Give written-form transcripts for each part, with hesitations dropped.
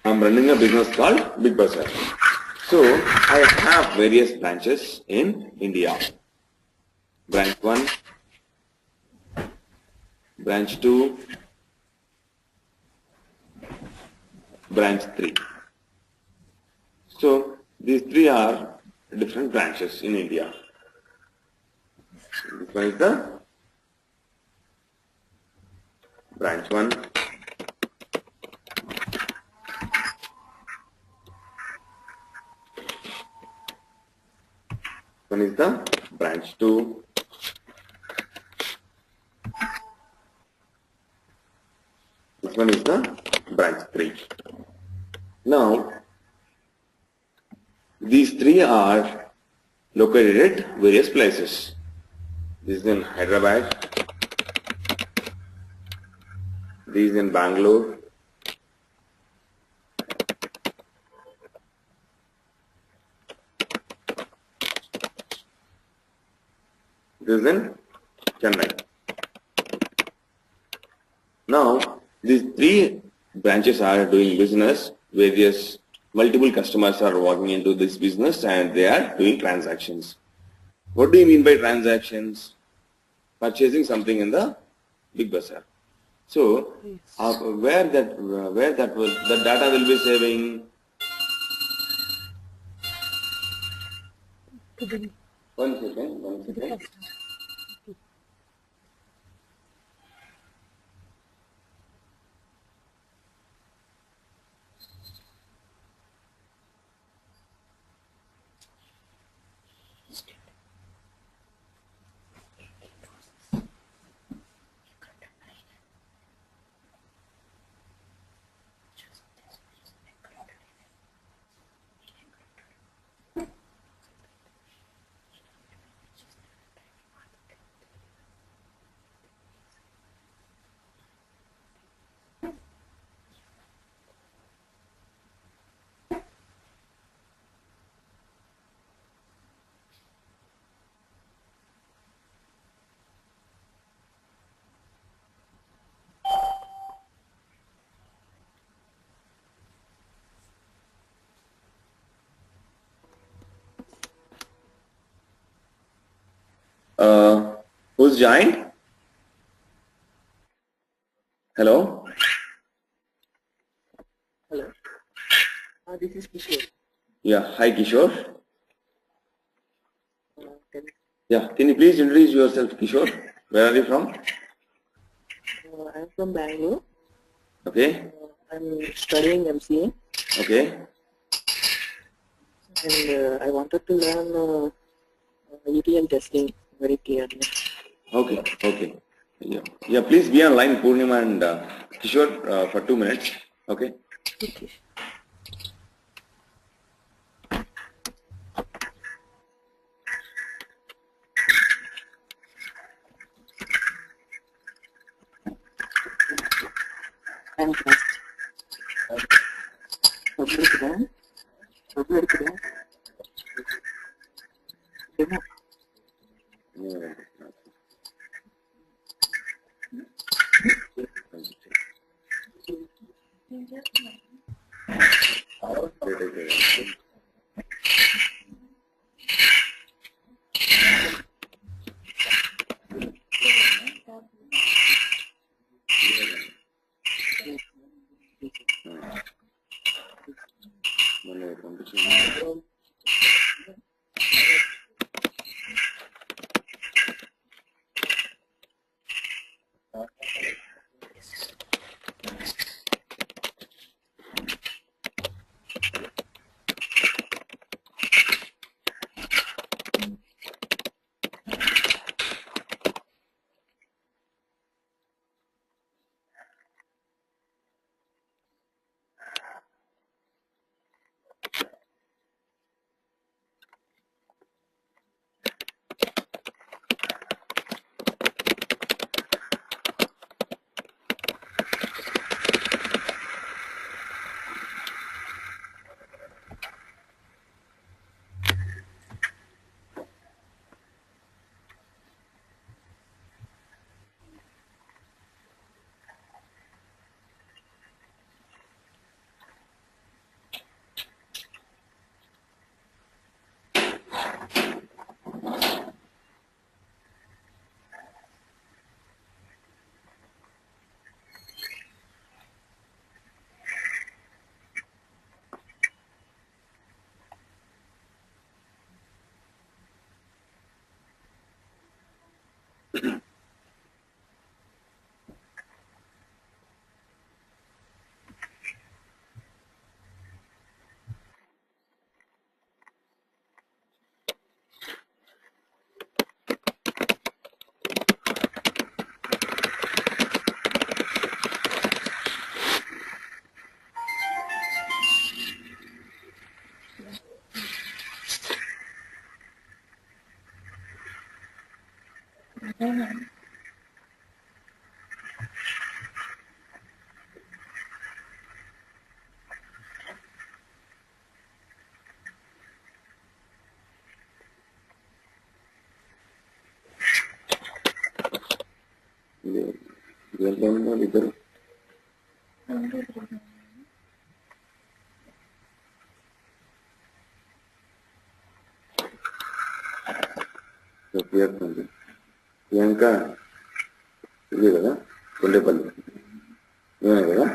I'm running a business called Big Bazaar. So I have various branches in India. Branch 1, branch 2, branch 3. So these three are different branches in India. This one is the branch 1. One is the branch 2. This one is the branch 3. Now, these three are located at various places. This is in Hyderabad. This is in Bangalore. This is in Chennai. Now, these three branches are doing business. Multiple customers are walking into this business and they are doing transactions. What do you mean by transactions? Purchasing something in the Big Bazaar. So, where that data will be saving? One second. Who's joined? Hello? Hello. This is Kishore. Yeah. Hi, Kishore. Can Can you please introduce yourself, Kishore? Where are you from? I'm from Bangalore. Okay. I'm studying MCA. Okay. And I wanted to learn ETL testing very clearly. Okay. Yeah. Please be online, Purnima and Kishore, for 2 minutes. Okay. Okay. And first, demo. ఇద్దరు ప్రియాంక ఇదే కదా కొండేపల్లి ఇవే కదా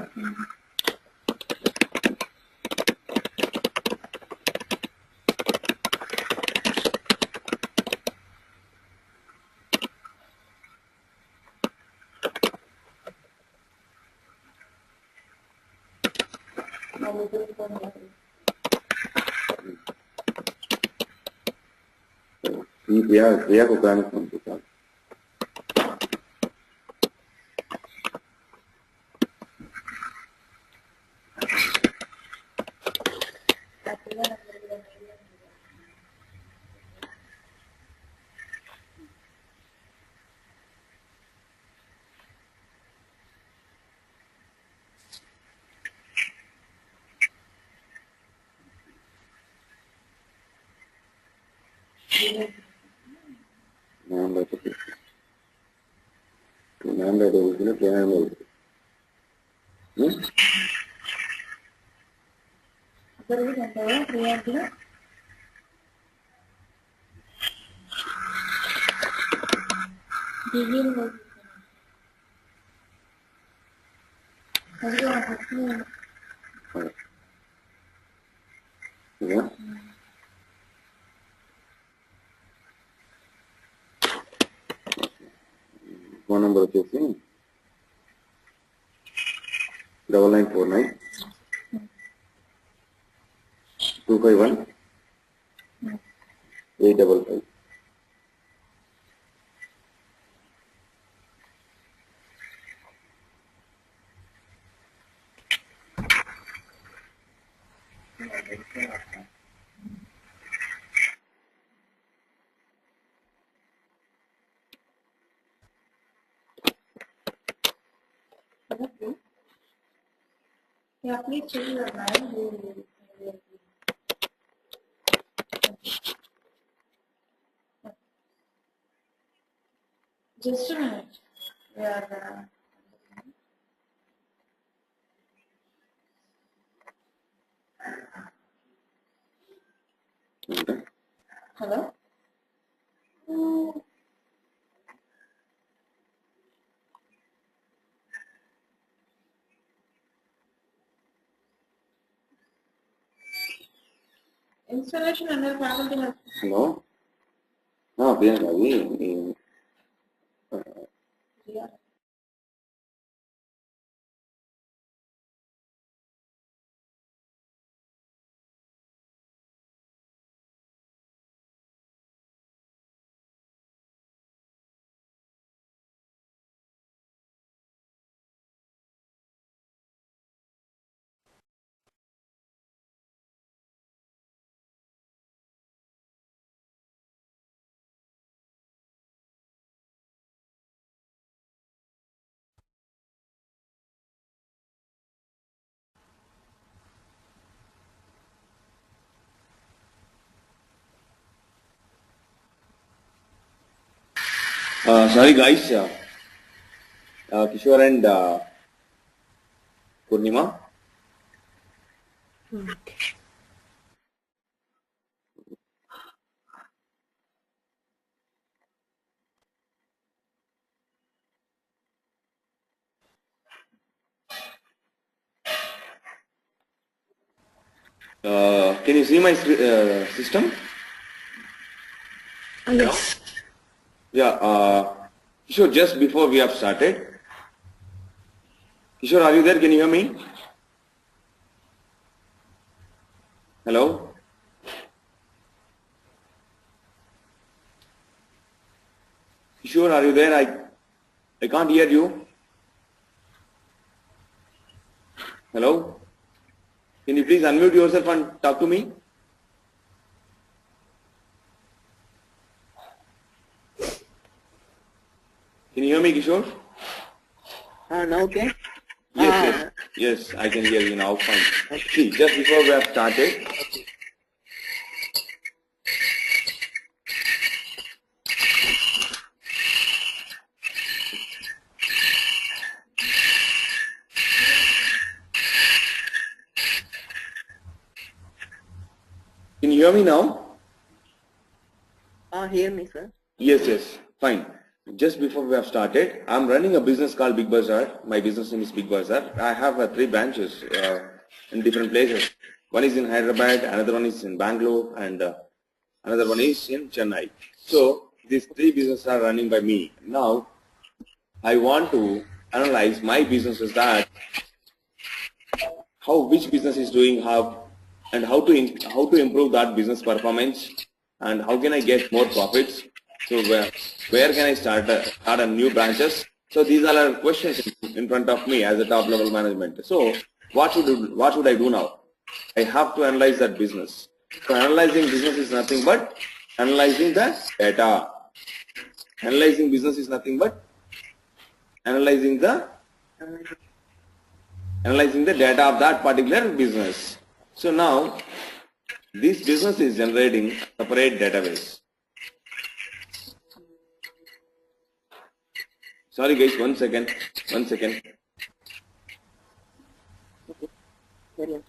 ఈ ప్రియాకు ఒక ఆయనకు పంపిస్తాను. Phone number వచ్చేసి 9949 251 855. Yeah, please check your line. Just a minute. We are. Hello? Installation under faculty. Hello? Priyanka, అది Yeah. sorry guys, Kishore and Purnima. Can you see my system? Yes. Yeah, Kishore, just before we have started, Kishore, are you there? Can you hear me? Hello? Kishore, are you there? I can't hear you. Hello? Can you please unmute yourself and talk to me? me, Kishore? Now okay. Yes, I can hear you now. Fine. See, just before we have started, can you hear me now? Hear me, sir. Yes, fine. Just before we have started, I'm running a business called Big Bazaar. My business name is Big Bazaar. I have 3 branches in different places. One is in Hyderabad, another one is in Bangalore, and another one is in Chennai. So these 3 businesses are running by me. Now I want to analyze my businesses, that how which business is doing how, and how to improve that business performance, and how can I get more profits. So where can I start a new branches? So these are our questions in front of me as a top level management. So what should I do now? I have to analyze that business. So analyzing business is nothing but analyzing the data. Analyzing business is nothing but analyzing the data of that particular business. So now this business is generating a separate database. Sorry guys, one second. Okay. Carry on.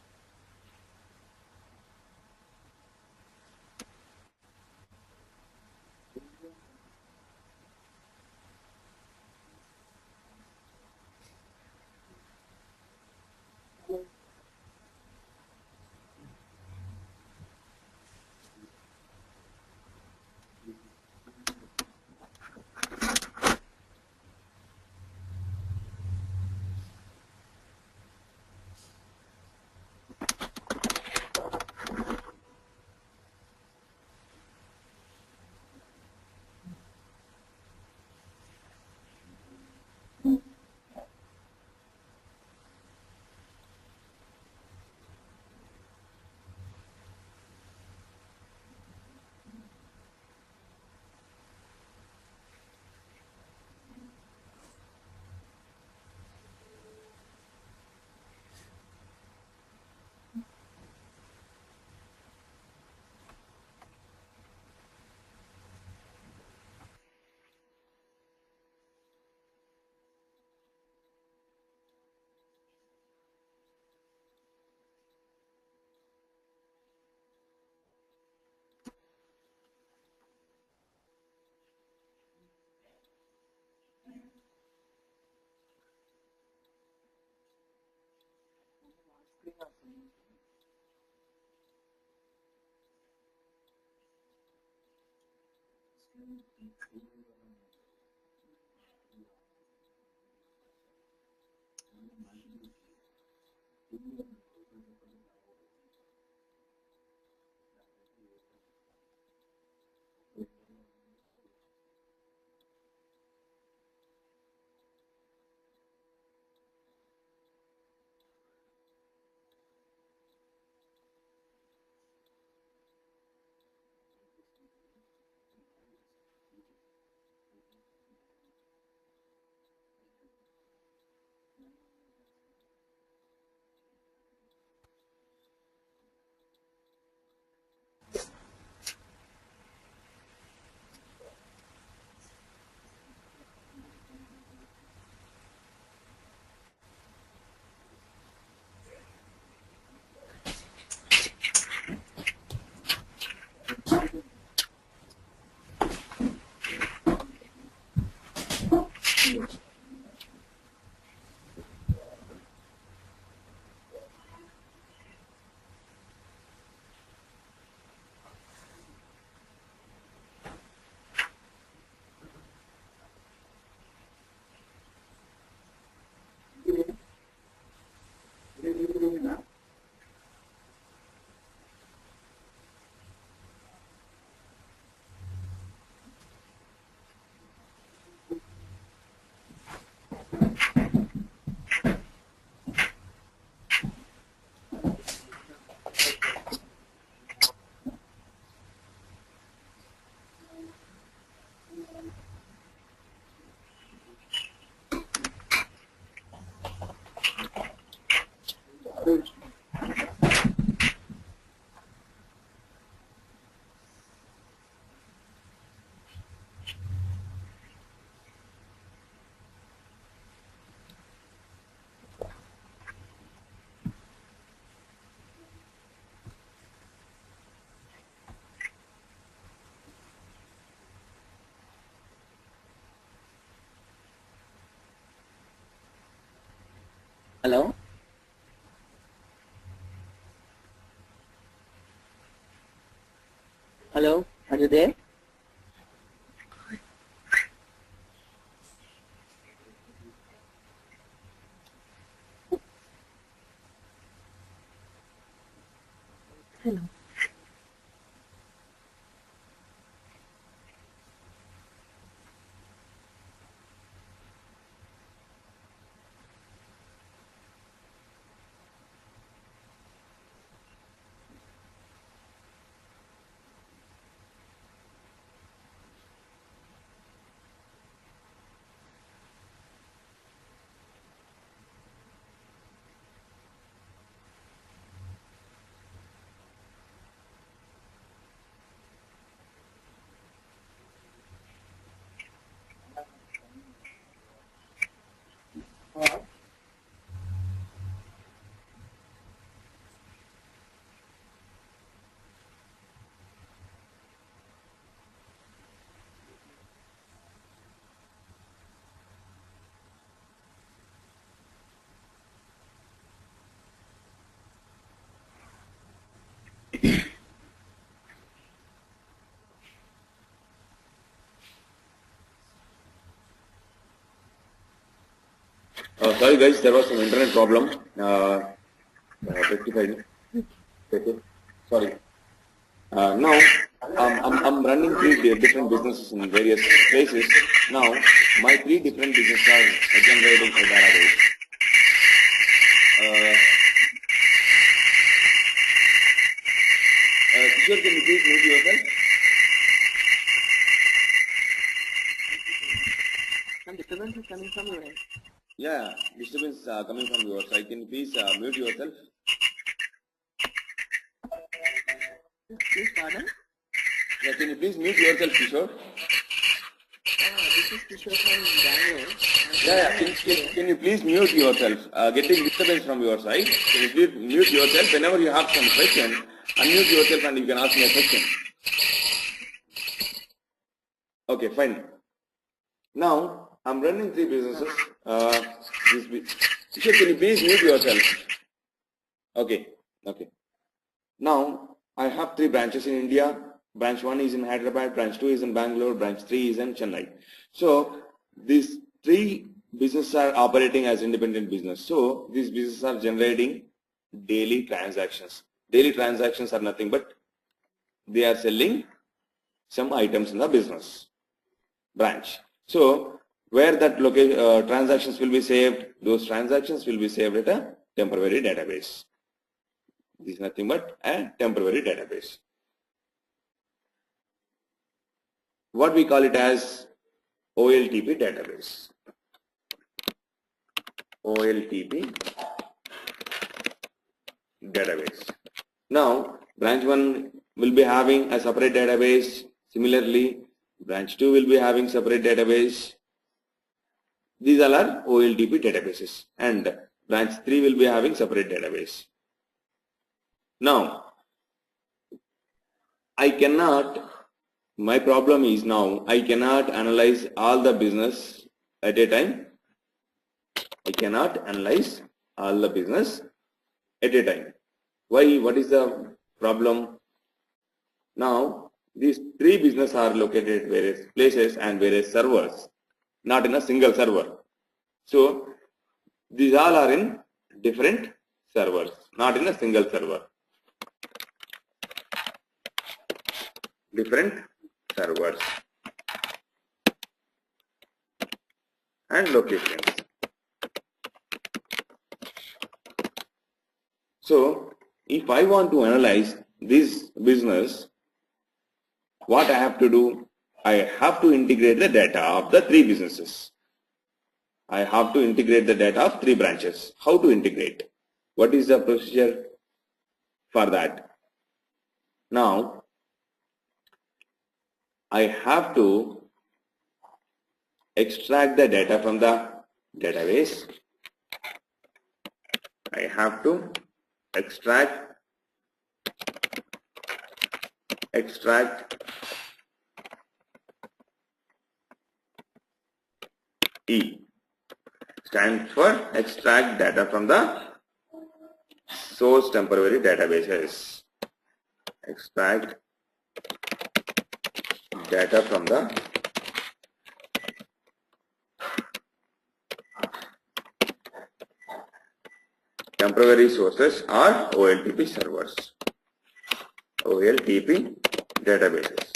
Hello? Hello? Are you there? Hello. Sorry guys, there was some internet problem. Rectified. Okay. Sorry. Now, I'm running three different businesses in various places. Now, my three different businesses are generating a database. Kishore, can you please mute yourself? Some disturbance is coming from your end. Yeah, disturbance coming from your side. Can you please mute yourself? Please pardon. Yeah, can you please mute yourself, Kishore? This is Kishore from Bangalore. Can you please mute yourself? Getting disturbance from your side. Can you please mute yourself? Whenever you have some question, unmute yourself and you can ask me a question. Okay, fine. Now, I'm running three businesses. Kishore, can you please mute yourself? Okay. Now, I have three branches in India. Branch 1 is in Hyderabad, branch 2 is in Bangalore, branch 3 is in Chennai. So, these three businesses are operating as independent business. So, these businesses are generating daily transactions. Daily transactions are nothing but they are selling some items in the business branch. So, where that transactions will be saved, those transactions will be saved at a temporary database. This is nothing but a temporary database. What we call it as OLTP database. OLTP database. Now, branch 1 will be having a separate database. Similarly, branch 2 will be having separate database. These all are OLTP databases. And branch 3 will be having separate database. Now, my problem is now I cannot analyze all the business at a time. I cannot analyze all the business at a time. Why? What is the problem? Now, these three businesses are located at various places and various servers, not in a single server. So, these all are in different servers, not in a single server. Different servers and locations. So, if I want to analyze this business, what I have to do? I have to integrate the data of the three businesses. I have to integrate the data of three branches. How to integrate? What is the procedure for that? Now, I have to extract the data from the database. I have to extract stands for extract data from the source temporary databases. Extract data from the temporary sources or OLTP servers. OLTP databases.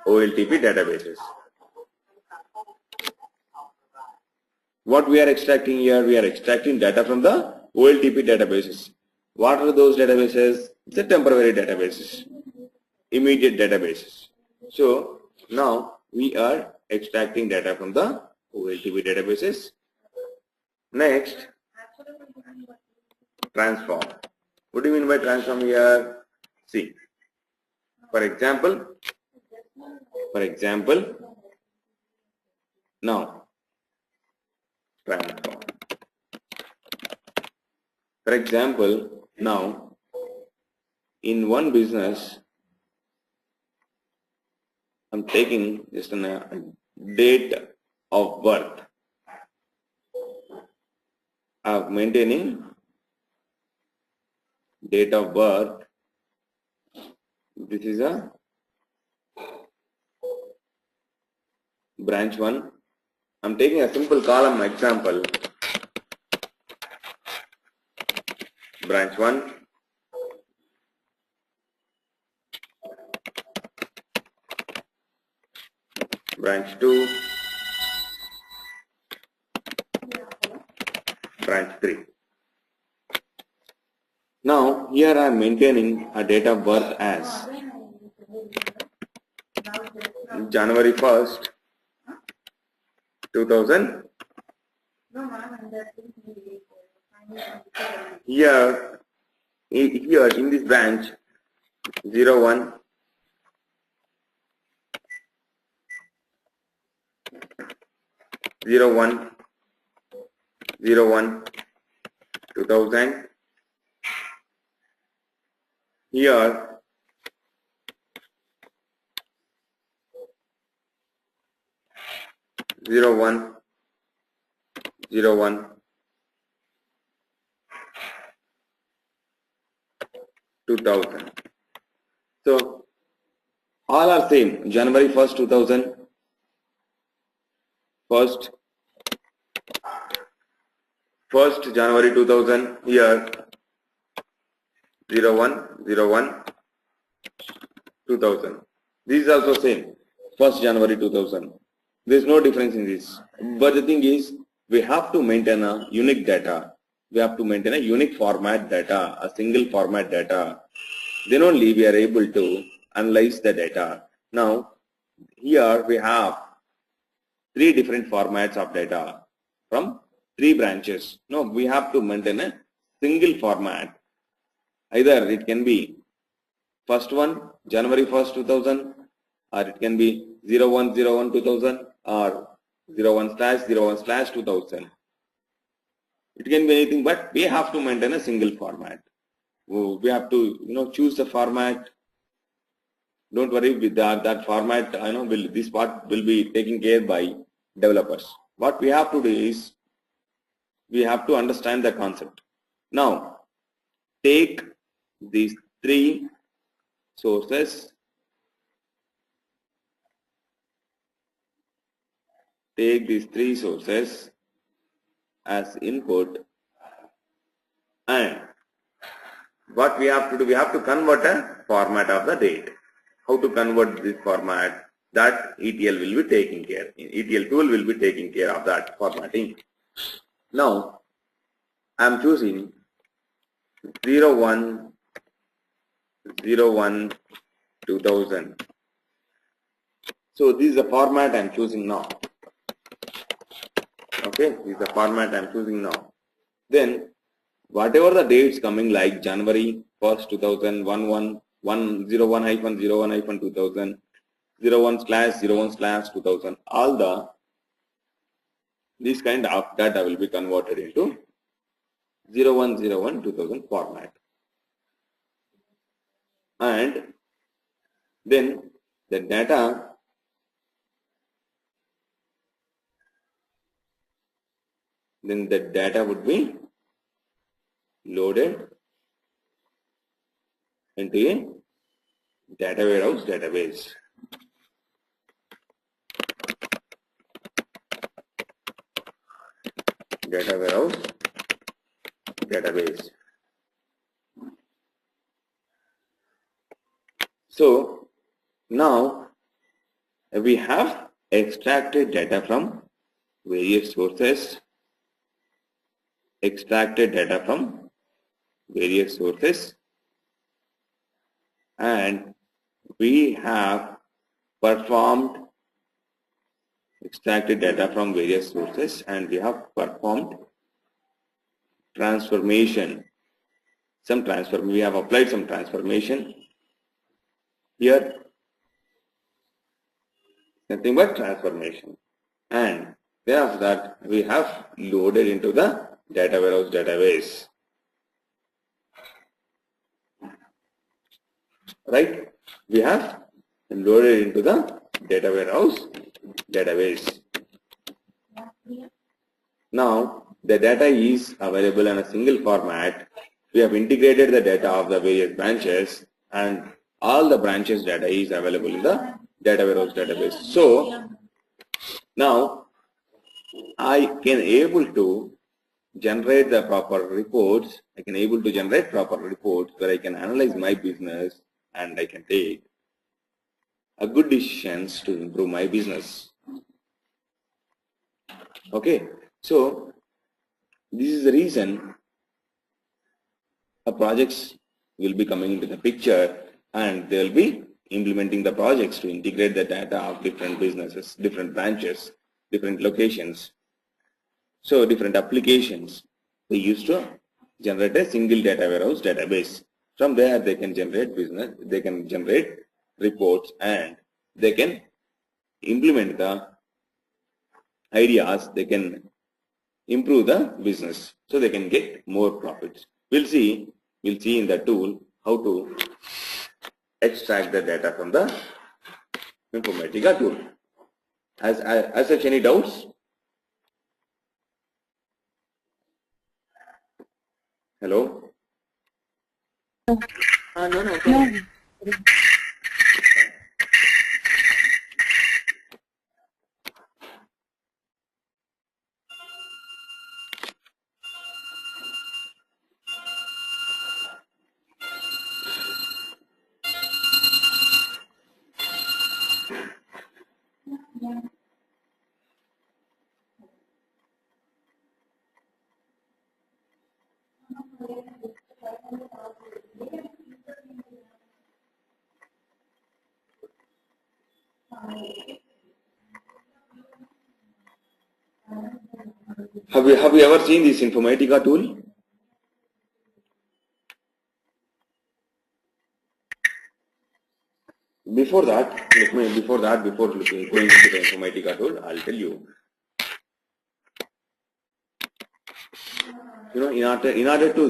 OLTP databases. What we are extracting here? We are extracting data from the OLTP databases. What are those databases? The temporary databases, immediate databases. So now we are extracting data from the OLTP databases. Next, transform. What do you mean by transform here? See, for example, now transform. For example, now in one business, I'm taking just a date of birth. I'm maintaining date of birth. This is a branch 1. I'm taking a simple column example. Branch 1. Branch 2. Branch 3. Now here I am maintaining a date of birth as January 1st, 2000. Here in this branch 01, 01, 01, 2000. Here 01, 01, 2000. So all are same. January 1st, 2000. First January 2000. Here 01, 01, 2000. This is also same. 1st January 2000. There is no difference in this. But the thing is, we have to maintain a unique data. We have to maintain a unique format data, a single format data. Then only we are able to analyze the data. Now, here we have 3 different formats of data from 3 branches. No, we have to maintain a single format. Either it can be first one, January 1st, 2000, or it can be 0101 2000 or 01/01/2000. It can be anything, but we have to maintain a single format. We have to choose the format. Don't worry with that format. This part will be taken care by developers. What we have to do is we have to understand the concept. Now take these 3 sources. Take these 3 sources as input, and what we have to do, we have to convert a format of the date. How to convert this format? That ETL will be taking care. ETL tool will be taking care of that formatting. Now I am choosing 01, 01, 2000. So this is the format I am choosing now. Okay, this is the format I am choosing now. Then whatever the dates coming like January 1st, 2000, 01-01-2000, 01/01/2000, all this kind of data will be converted into 01/01/2000 format. And then the data then the data would be loaded into a data warehouse database. Data warehouse database. So now we have extracted data from various sources, and we have performed extracted data from various sources, and we have performed transformation. We have applied some transformation here, nothing but transformation, and thereafter that we have loaded into the data warehouse database. Right? We have loaded into the data warehouse database. Now the data is available in a single format. We have integrated the data of the various branches, and all the branches data is available in the data warehouse database. So now I can able to generate the proper reports. I can able to generate proper reports where I can analyze my business, and I can take a good decisions to improve my business. Okay, so this is the reason projects will be coming into the picture, and they will be implementing the projects to integrate the data of different businesses, different branches, different locations. So different applications, they used to generate a single data warehouse database. From there they can generate business, they can generate reports, and they can implement the ideas, they can improve the business, so they can get more profits. We'll see in the tool how to extract the data from the Informatica tool. As such, any doubts? Hello? No. Have you ever seen this Informatica tool? Before going into the Informatica tool, I'll tell you. In order to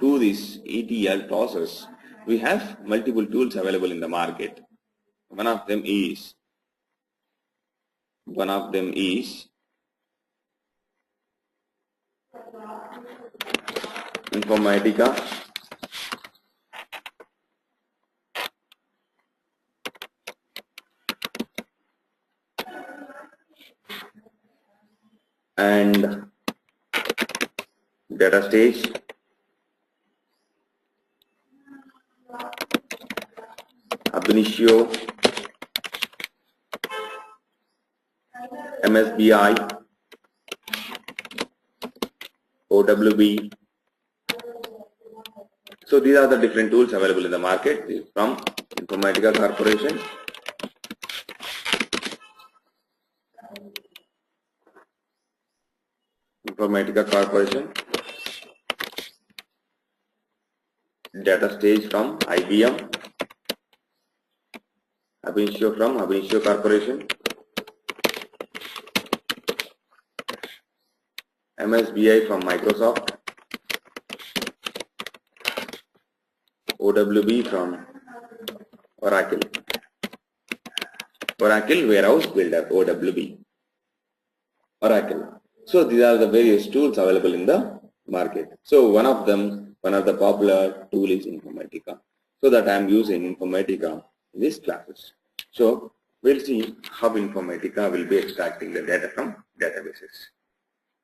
do this ETL process, we have multiple tools available in the market. One of them is Informatica and Data Stage, Ab initio, MSBI, OWB. So these are the different tools available in the market from Informatica Corporation. Data Stage from IBM, Ab initio from Ab initio Corporation, MSBI from Microsoft, OWB from Oracle Warehouse Builder, OWB, Oracle. So these are the various tools available in the market. So one of the popular tool is Informatica. So that I am using Informatica in these classes. So we'll see how Informatica will be extracting the data from databases.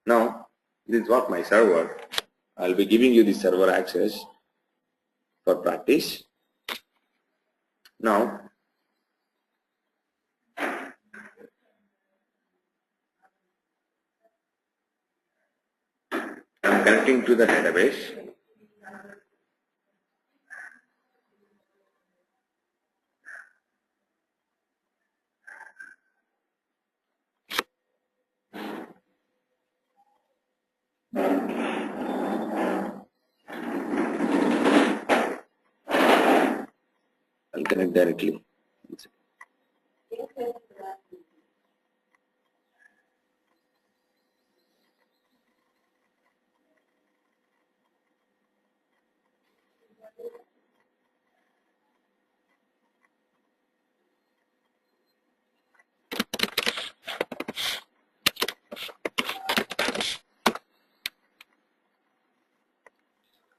Now this is what my server. I'll be giving you the server access for practice. Now I'm connecting to the database. I'll connect directly.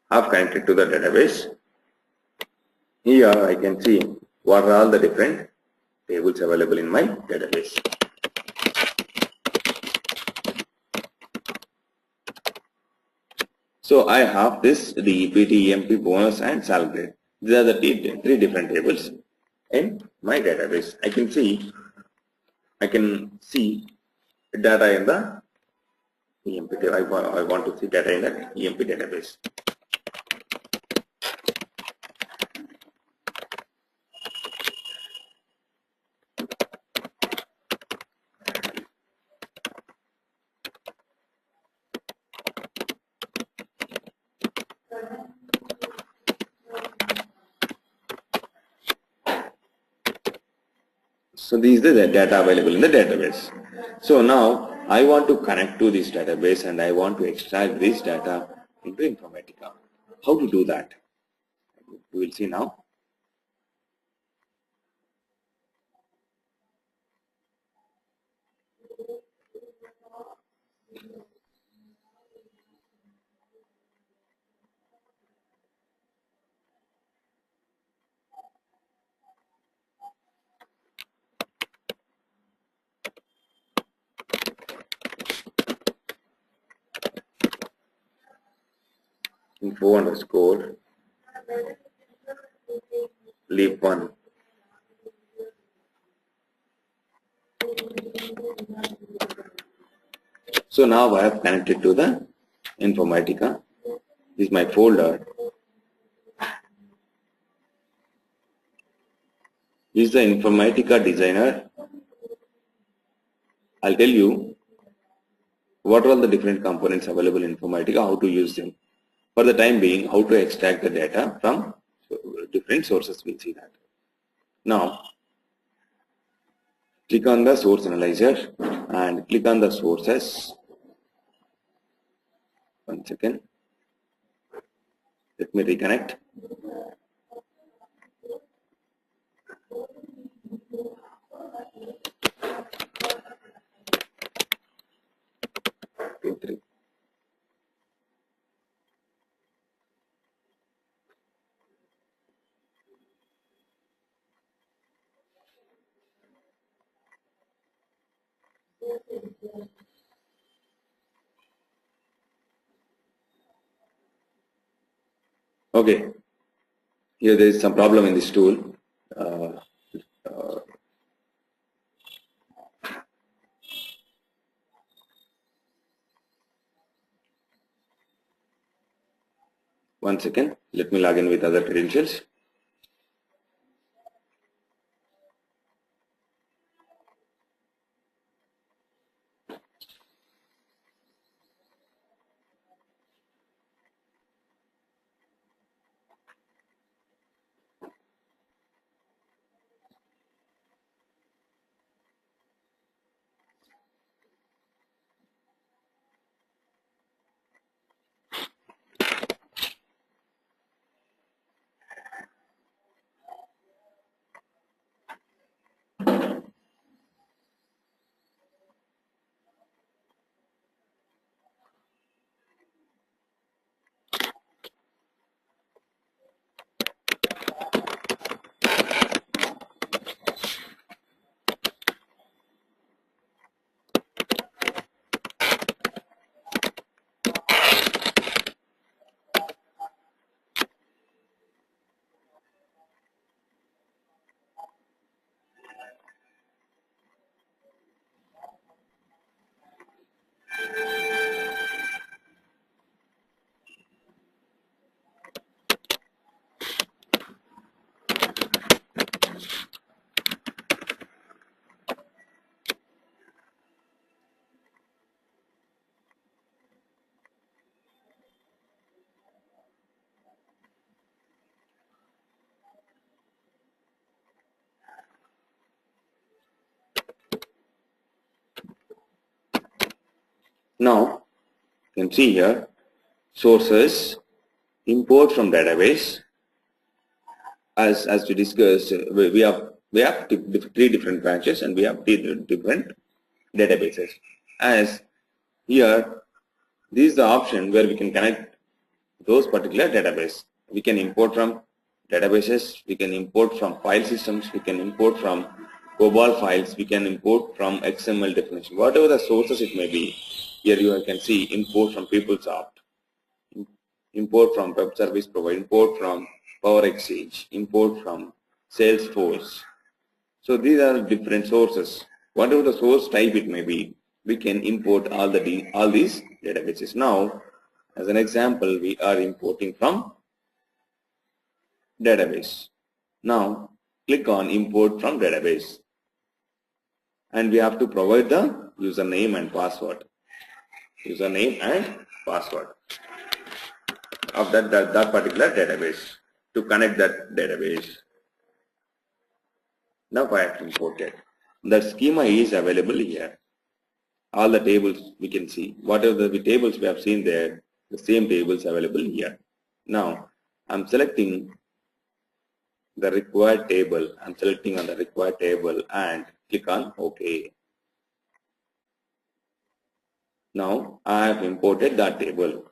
I've connected to the database. Here I can see what are all the different tables available in my database. So I have the PT, EMP, bonus and salary. These are the three different tables in my database. I can see data in the EMP table. I want to see data in the EMP database. So these are the data available in the database. So now I want to connect to this database and I want to extract this data into Informatica. How to do that? We will see now. Info underscore leap 1. So now I have connected to the Informatica. This is my folder. This is the Informatica designer. I'll tell you what are all the different components available in Informatica, how to use them. For the time being, how to extract the data from different sources, we'll see that. Now, click on the source analyzer and click on the sources. One second. Let me reconnect. Two, three. Okay. Here there is some problem in this tool. One second. Let me log in with other credentials. Now you can see here sources, import from database. As we discussed, we have three different branches and we have three different databases. As here, this is the option where we can connect those particular database. We can import from databases, we can import from file systems, we can import from COBOL files, we can import from XML definition, whatever the sources it may be. Here you can see import from PeopleSoft, import from web service provider, import from Power Exchange, import from Salesforce. So these are different sources. Whatever the source type it may be, we can import all these databases. Now, as an example, we are importing from database. Now, click on import from database. And we have to provide the username and password. Username and password of that particular database to connect that database. Now I have imported. The schema is available here. All the tables we can see. Whatever the tables we have seen there, the same tables available here. Now I'm selecting the required table. I'm selecting on the required table and click on OK. Now I have imported that table.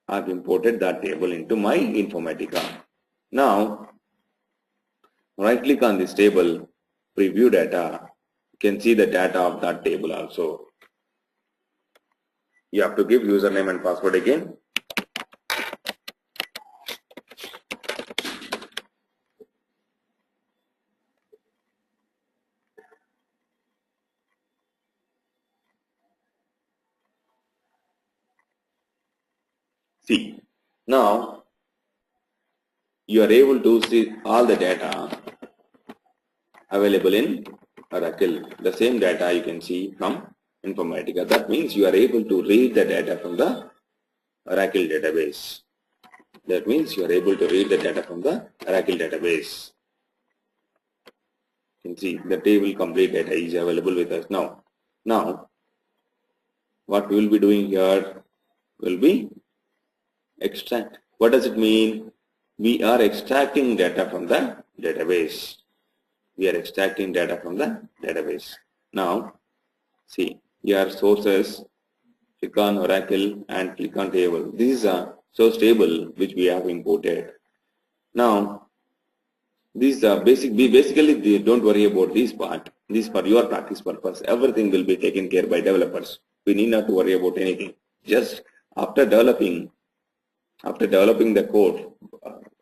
I've imported that table into my Informatica. Now right click on this table, preview data. You can see the data of that table also. You have to give username and password again. See, now you are able to see all the data available in Oracle. The same data you can see from Informatica. That means you are able to read the data from the Oracle database. That means you are able to read the data from the Oracle database. You can see the table complete data is available with us now. Now, what we will be doing here will be extract. What does it mean? We are extracting data from the database. We are extracting data from the database. Now, see, here sources, click on Oracle and click on table. This is a source table which we have imported. Now, these are basically don't worry about this part. This for your practice purpose. Everything will be taken care by developers. We need not to worry about anything. Just after developing the code,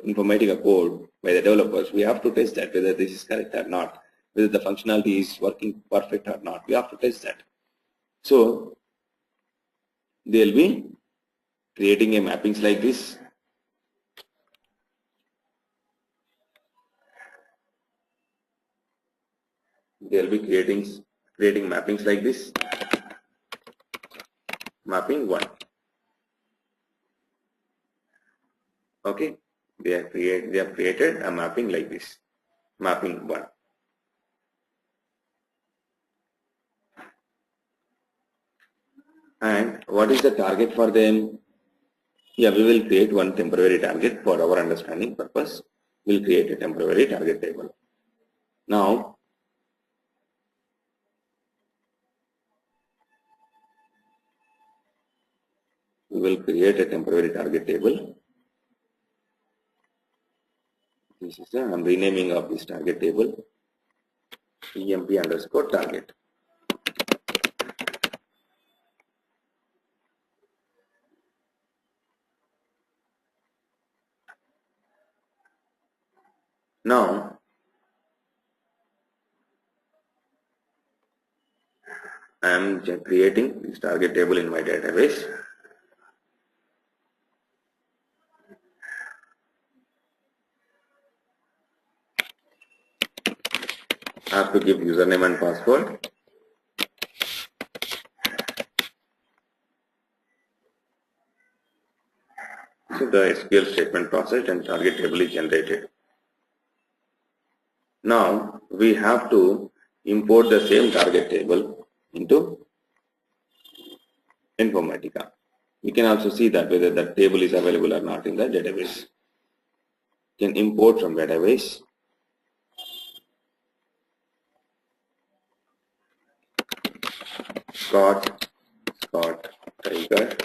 Informatica code by the developers, we have to test that whether this is correct or not, whether the functionality is working perfect or not. We have to test that. So they'll be creating a mappings like this. They'll be creating mappings like this. Mapping 1. Okay, they have created a mapping like this. Mapping 1. And what is the target for them? Yeah, we will create one temporary target for our understanding purpose. We'll create a temporary target table. Now, we will create a temporary target table. This is I'm renaming of this target table. EMP_target. Now, I am creating this target table in my database. I have to give username and password. So the SQL statement processed and target table is generated. Now we have to import the same target table into Informatica. We can also see that whether that table is available or not in the database. You can import from database. Scott Tiger.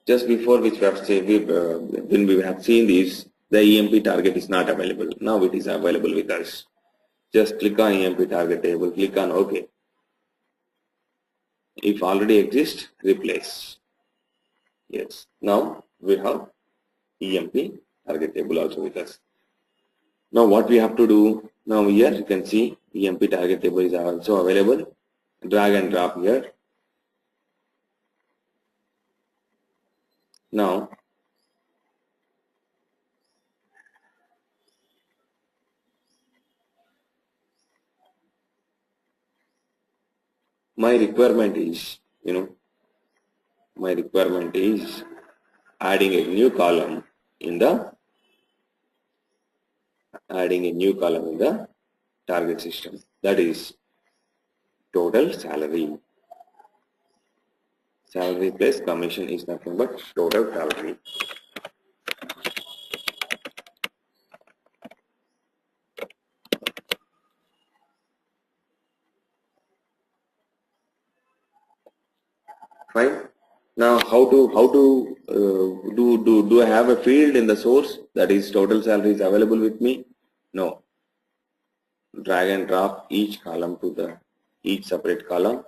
Just before which we have said, when we have seen this, the EMP target is not available. Now it is available with us. Just click on EMP target table, click on OK. If already exists, replace. Yes. Now we have EMP target table also with us. Now what we have to do, now here you can see EMP target table is also available. Drag and drop here. Now my requirement is, adding a new column in the target system, that is total salary. Salary plus commission is nothing but total salary. Fine. Now how to do I have a field in the source that is total salary is available with me? No. Drag and drop each column to each separate column.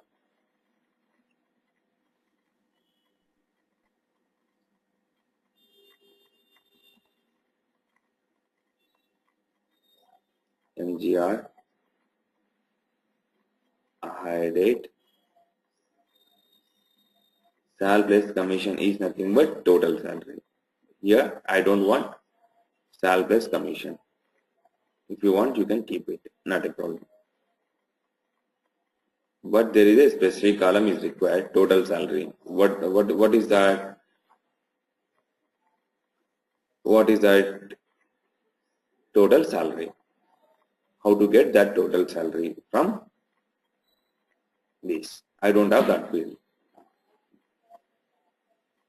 MGR, hide it. Sal plus commission is nothing but total salary. Here I don't want sal plus commission. If you want, you can keep it, not a problem. But there is a specific column is required, total salary. What is that? What is that total salary? How to get that total salary from this? I don't have that field.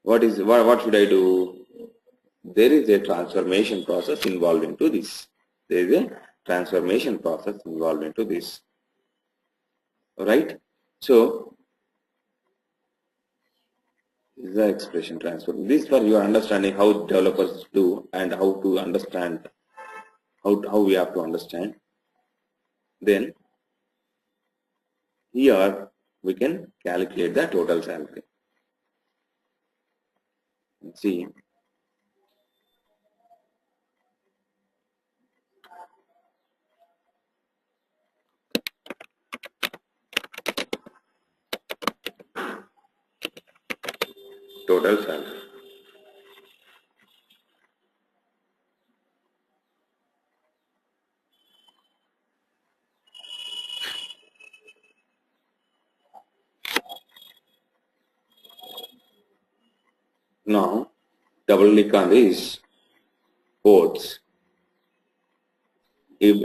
What should I do? There is a transformation process involved into this. There is a transformation process involved into this. Alright? So this is the expression transfer. This for your understanding how developers do and how to understand how we have to understand. Then here we can calculate the total salary. Let's see. Total salary. Now double click on these ports. If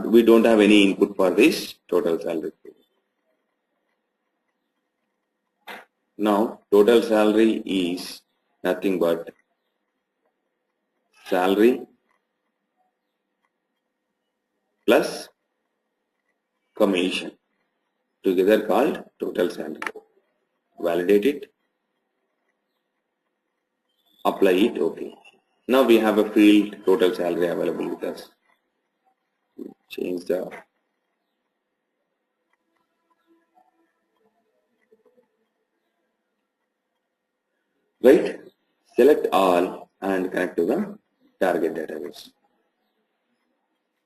we don't have any input for this total salary. Now total salary is nothing but salary plus commission together called total salary. Validate it, apply it, okay. Now we have a field total salary available with us. Change the right, select all and connect to the target database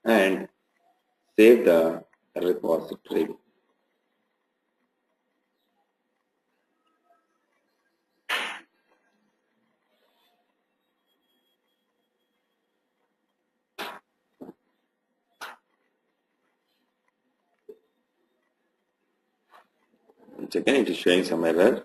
and save the repository. Once again, it is showing some error.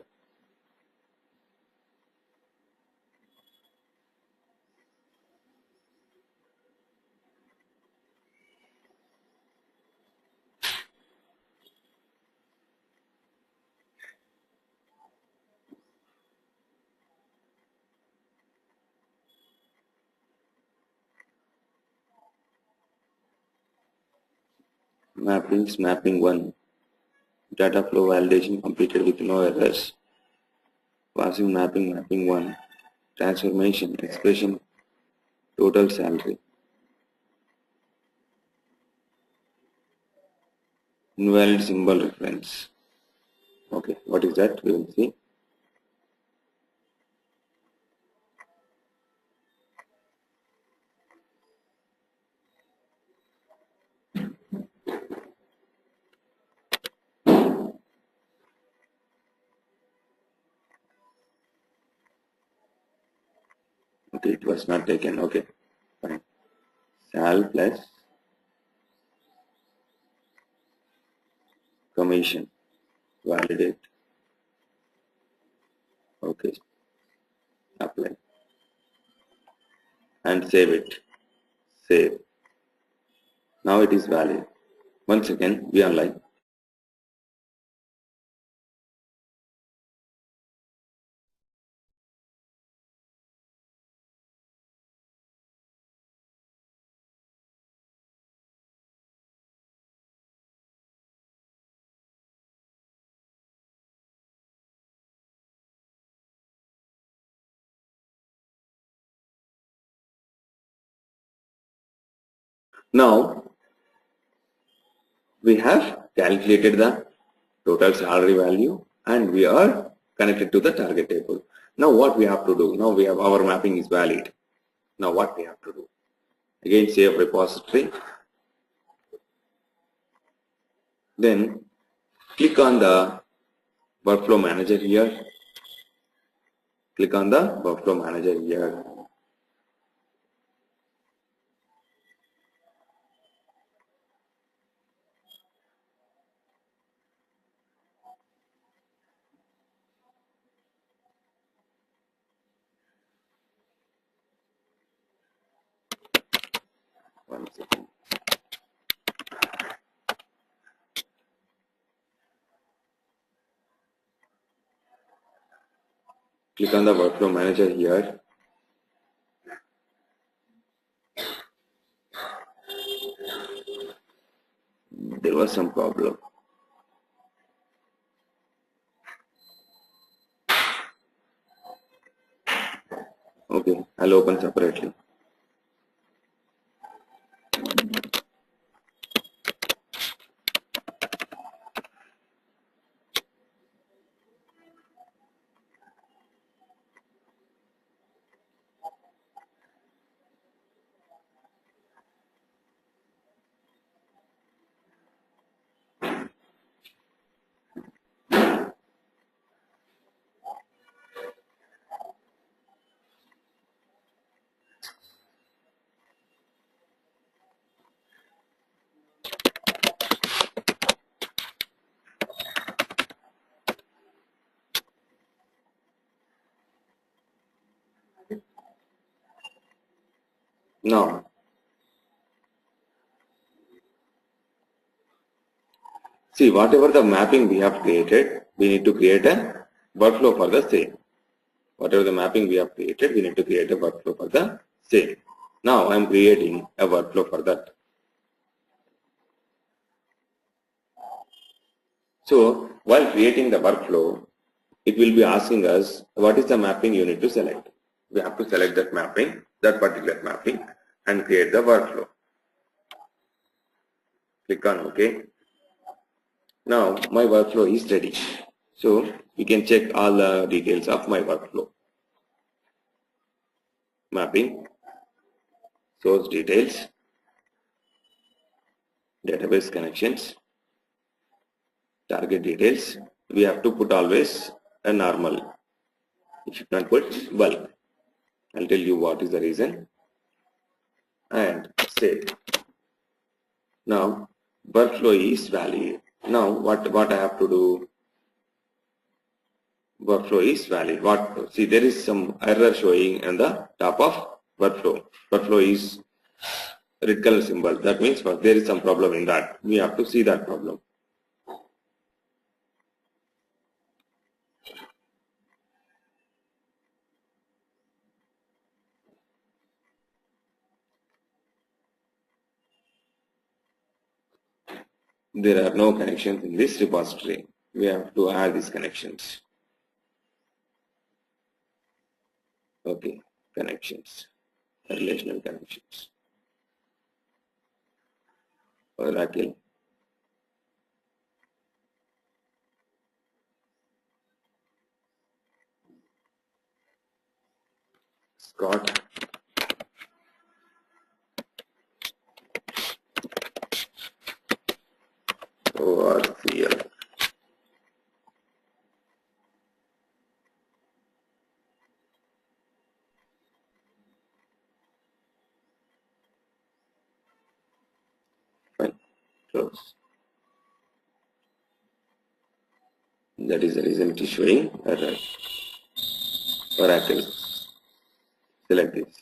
mapping 1. Data flow validation completed with no errors. Passing mapping 1. Transformation, expression, total salary. Invalid symbol reference. Okay, what is that? We will see. Okay, it was not taken. Okay, fine. Sal plus commission. Validate. Okay, apply. And save it. Save. Now it is valid. Once again, be online. Now we have calculated the total salary value and we are connected to the target table. Now what we have to do? Now we have our mapping is valid. Now what we have to do? Again save repository. Then click on the workflow manager here. Click on the workflow manager here. One second. Click on the workflow manager here. There was some problem. Okay, I'll open separately. Now, see whatever the mapping we have created, we need to create a workflow for the same. Whatever the mapping we have created, we need to create a workflow for the same. Now I am creating a workflow for that. So while creating the workflow, it will be asking us what is the mapping you need to select. We have to select that mapping, that particular mapping, and create the workflow. Click on OK. Now my workflow is ready. So you can check all the details of my workflow. Mapping, source details, database connections, target details. We have to put always a normal. You should not put bulk. I'll tell you what is the reason. And save. Now workflow is valid. Now what I have to do? Workflow is valid. What? See, there is some error showing on the top of workflow. Workflow is red color symbol. That means there is some problem in that. We have to see that problem. there are no connections in this repository. We have to add these connections. Okay, connections, relational connections. Oracle. Scott. ORCL. Fine. Close. That is the reason it is showing error. Oracle. Select this.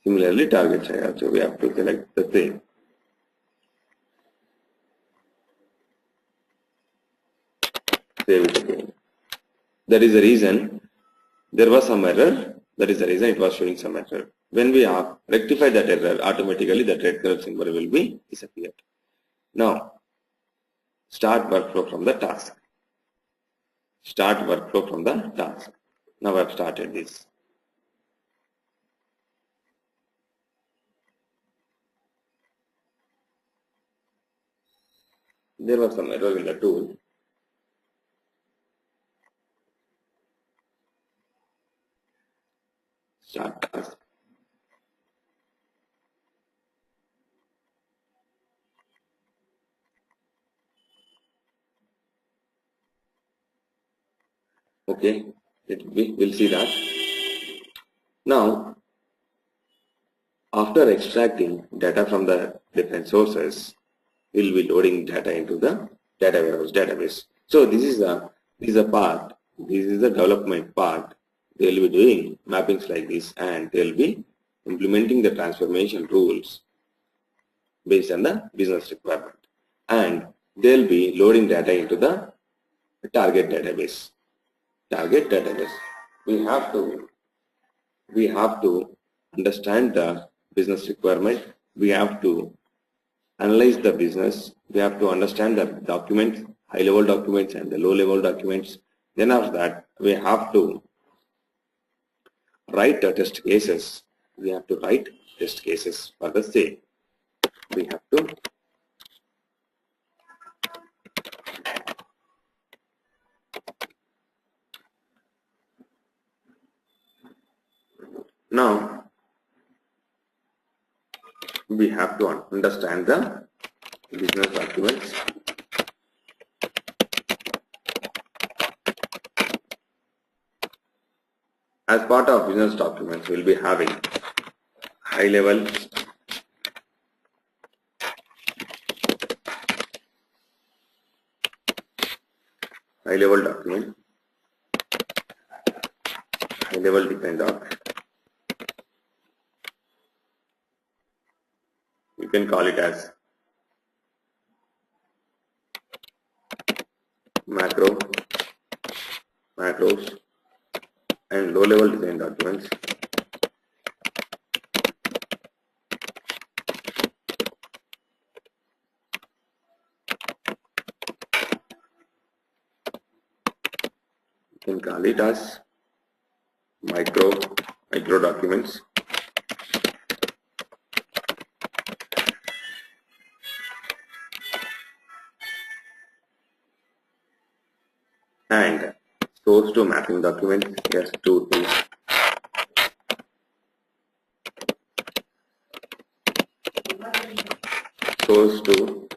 Similarly, target side also we have to select the same. Save it again. That is the reason there was some error. That is the reason it was showing some error. When we have rectified that error, automatically that red color symbol will be disappeared. Now, start workflow from the task. Start workflow from the task. Now I have started this. There was some error in the tool. Start task. Okay, we'll see that. Now, after extracting data from the different sources, we'll be loading data into the data warehouse database. So this is the part. This is the development part. They will be doing mappings like this, and they will be implementing the transformation rules based on the business requirement, and they'll be loading data into the target database. Target database. We have to understand the business requirement. We have to analyze the business. We have to understand the documents, high-level documents and the low-level documents. Then after that, we have to write the test cases. We have to write test cases for the same. We have to now we have to understand the business documents. As part of business documents, we'll be having high level, document, high level design doc. You can call it as macros, and low level design documents. You can call it as micro documents. And source to mapping documents, S2 to source to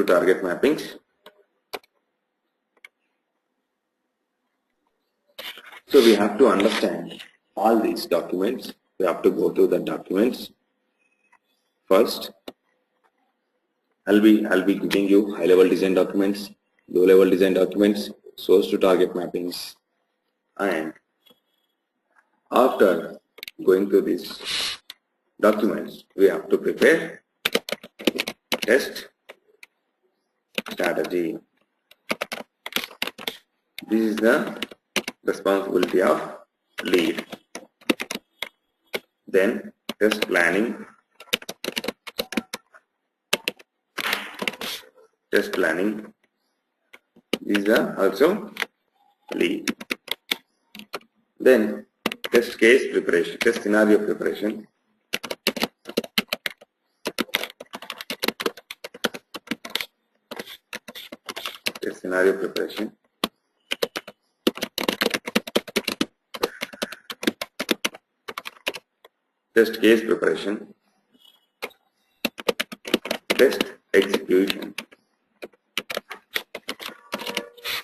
target mappings. So we have to understand all these documents. We have to go to the documents. First, I'll be giving you high level design documents, low level design documents, source to target mappings, and after going to these documents, we have to prepare test strategy. This is the responsibility of lead. Then test planning. Test planning. These are also lead. Then test case preparation, test scenario preparation. Test scenario preparation. Test case preparation. Test execution.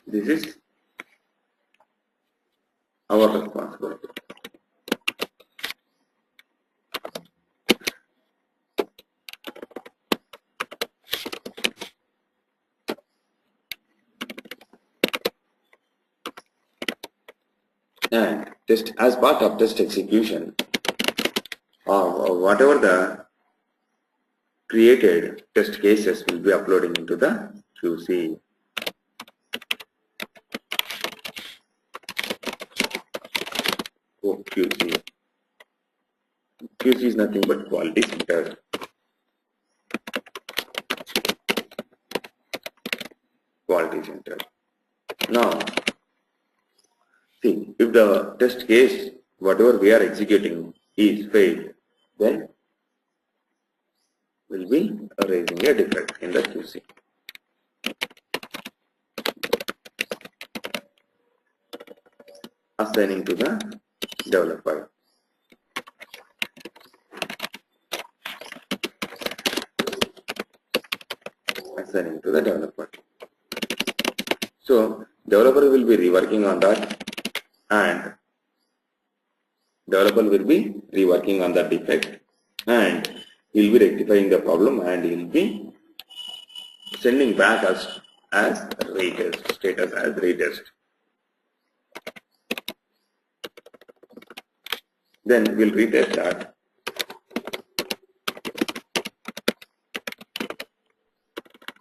This is our responsibility. And test as part of test execution, or whatever the created test cases will be uploading into the QC. QC. QC is nothing but quality center. Quality center. Now, see, if the test case, whatever we are executing, is failed, then we'll be raising a defect in the QC. Assigning to the developer. Assigning to the developer. So developer will be reworking on that, and developer will be reworking on that defect, and he will be rectifying the problem, and he will be sending back us as retest, status as retest. Then we'll retest that.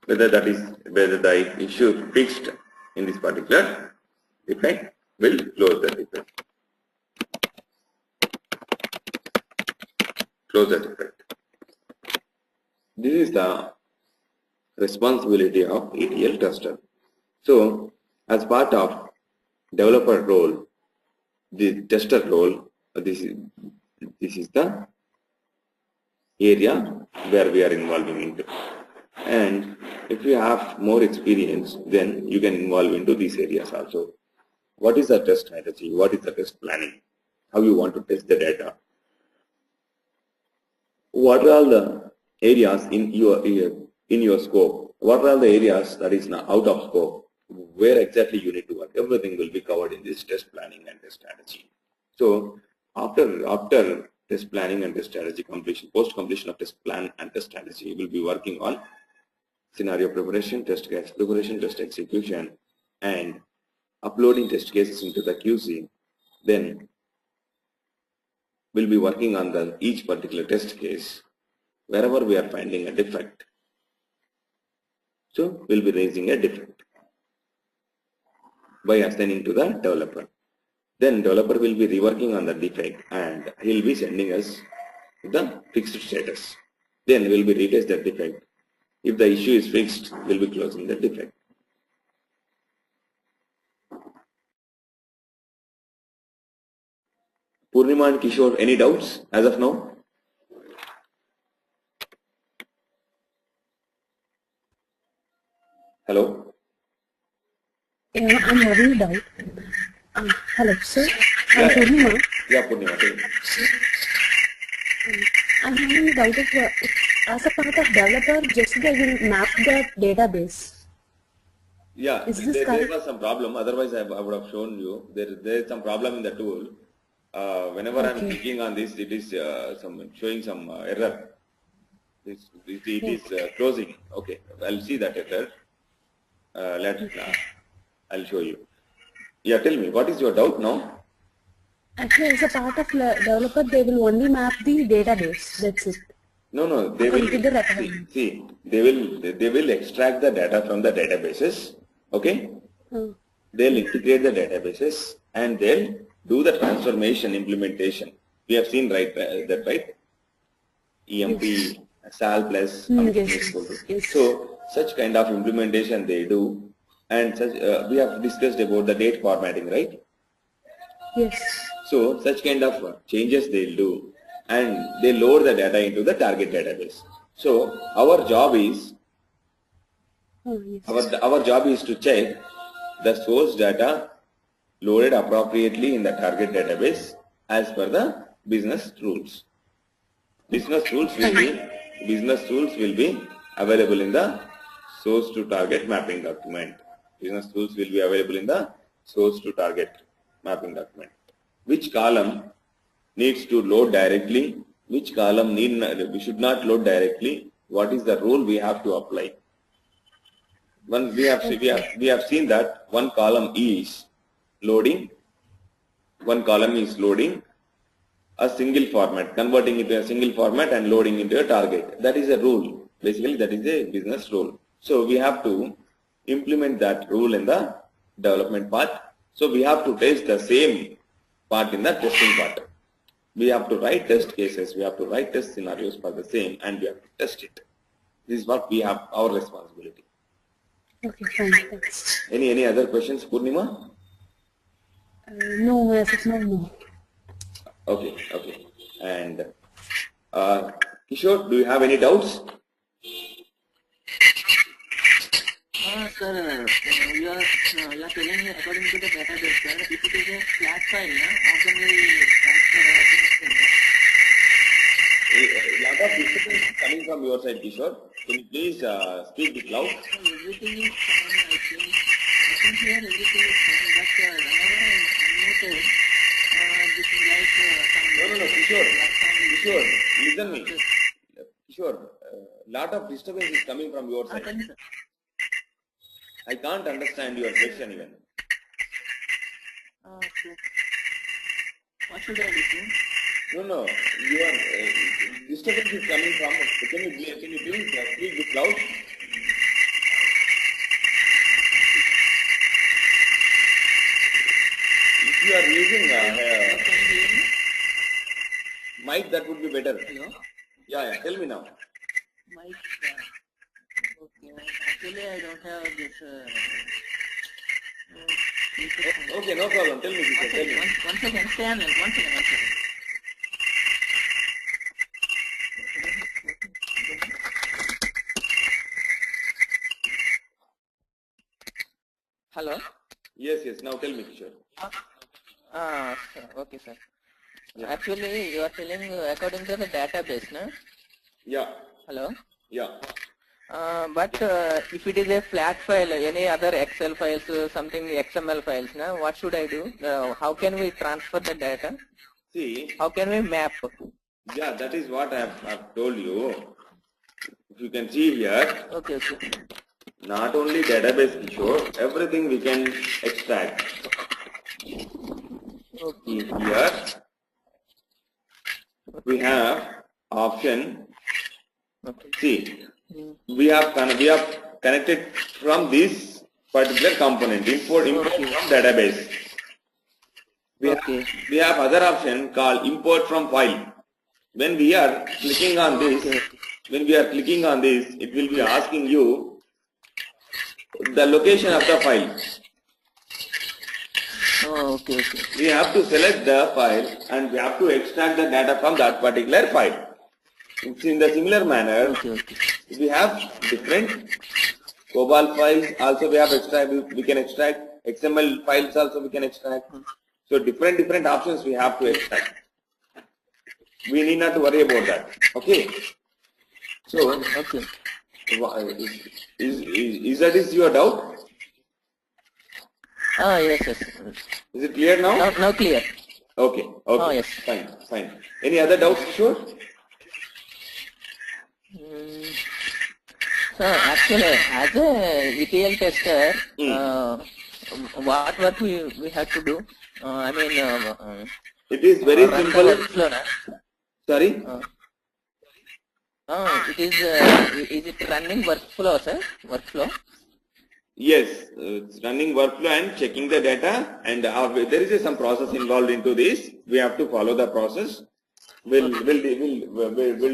Whether the issue fixed in this particular defect, will close the defect. Close the defect. This is the responsibility of ETL tester. So, as part of developer role, the tester role, this is the area where we are involving into. And if you have more experience, then you can involve into these areas also. What is the test strategy? What is the test planning? How you want to test the data? What are all the areas in your scope? What are all the areas that is now out of scope? Where exactly you need to work? Everything will be covered in this test planning and test strategy. So after test planning and test strategy completion, post completion of test plan and test strategy, you will be working on scenario preparation, test case preparation, test execution, and uploading test cases into the QC. Then we'll be working on each particular test case wherever we are finding a defect. So we'll be raising a defect by assigning to the developer. Then developer will be reworking on the defect, and he'll be sending us the fixed status. Then we'll be retest that defect. If the issue is fixed, we'll be closing the defect. Purnima and Kishore, any doubts as of now? Hello? I'm having a doubt. Hello, sir. I'm Purnima. Yeah, Purnima. I'm having a doubt of as a part of developer, just they will map the database. Yeah, Is this there correct? was some problem. Otherwise, I would have shown you. There is some problem in the tool. Whenever I'm clicking on this, it is showing some error. It is closing. Okay, I'll see that error. I'll show you. Yeah, tell me, what is your doubt now? Actually, as a part of developer, they will only map the database. That's it. No, no, they will According to the requirement. see. They will extract the data from the databases. Okay, Oh, they'll integrate the databases and they'll do the transformation implementation. We have seen that right. EMP, SAL plus something yes, is equal to. yes. So such kind of implementation they do, and such we have discussed about the date formatting, right? Yes. So such kind of changes they'll do, and they load the data into the target database. So our job is Oh, yes. our job is to check the source data loaded appropriately in the target database as per the business rules. Business rules will be available in the source to target mapping document. Business rules will be available in the source to target mapping document. Which column needs to load directly? Which column we should not load directly? What is the rule we have to apply? We have seen that one column is loading a single format, converting it to a single format and loading into a target. That is a rule. Basically, that is a business rule. So we have to implement that rule in the development part. So we have to test the same part in the testing part. We have to write test cases. We have to write test scenarios for the same, and we have to test it. This is what we have our responsibility. Okay, fine. Thanks. Any other questions, Purnima? No, as of now, no. Okay. And Kishore, do you have any doubts? Sir, you are telling according to the database, sir, if it is a flat file, how can we transfer A lot of disturbance is coming from your side, Kishore. Can you please speak it loud? everything is fine, I think here everything is fine, but whenever I noted, this is like No, Kishore, listen me. Kishore, lot of disturbance is coming from your side. tell me, sir. I can't understand your question even. Okay. What should I do, sir? No, your disturbance is coming from. Can you please speak it loud? If you are using Can you hear me? mic, that would be better. Hello? Yeah. Tell me now. Mic. Okay. Actually, I don't have this. Okay, no problem. Tell me, Kishore. Tell me. One second. Stay on line. One second. Hello? Yes. Now tell me, Kishore. Okay, sir. Actually, you are telling according to the database, no? Yeah. Hello? Yeah. But if it is a flat file, any other Excel files, something XML files, no? What should I do? How can we transfer the data? See. How can we map? Yeah, that is what I've told you. If you can see here, Okay. not only database, Kishore, everything we can extract. Okay. Here we have option. Okay. See, we have connected from this particular component, import from database. We have other option called import from file. When we are clicking on this, it will be asking you the location of the file. Okay. We have to select the file and we have to extract the data from that particular file. In the similar manner, we have different COBOL files also we can extract, XML files also we can extract. So different options we have to extract. We need not to worry about that. Okay. So, is that your doubt? Yes. Is it clear now? Now clear. Okay. Yes. Fine. Any other doubts, sure? So actually, as a ETL tester, what work we have to do? It is very simple. Sorry? Is it running workflow, sir? Workflow? Yes, it's running workflow and checking the data, and there is some process involved into this. We have to follow the process. We'll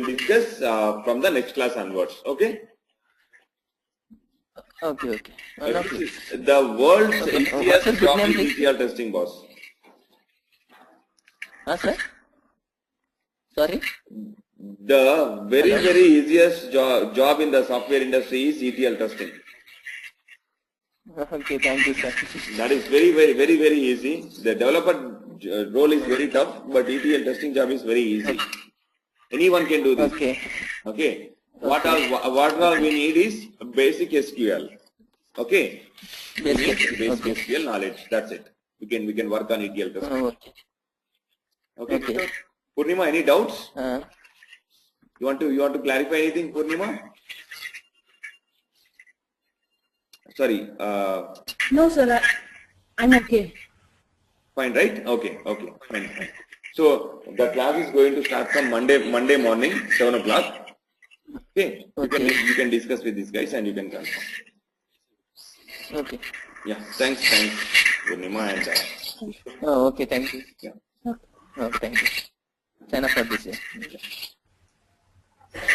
discuss from the next class onwards. Okay. Okay. No, This please. is the world's What's your easiest good job name, is please? ETL testing, boss. Sir? Sorry? The very Hello? very easiest job in the software industry is ETL testing. Okay, thank you, sir. That is very easy. The developer role is very tough, but ETL testing job is very easy. Anyone can do this. Okay. Okay. What all we need is basic SQL. Okay. We need basic SQL knowledge. That's it. We can work on ETL testing. Okay. Okay. Purnima, any doubts? You want to clarify anything, Purnima? Sorry. No, sir. I'm okay. Fine, right? Okay. Fine. So the class is going to start from Monday morning, 7 o'clock. Okay. You can discuss with these guys and you can confirm. Okay. Yeah. Thanks, Purnima, and Okay, thank you. yeah. Okay, thank you. Sign up for this. Yeah.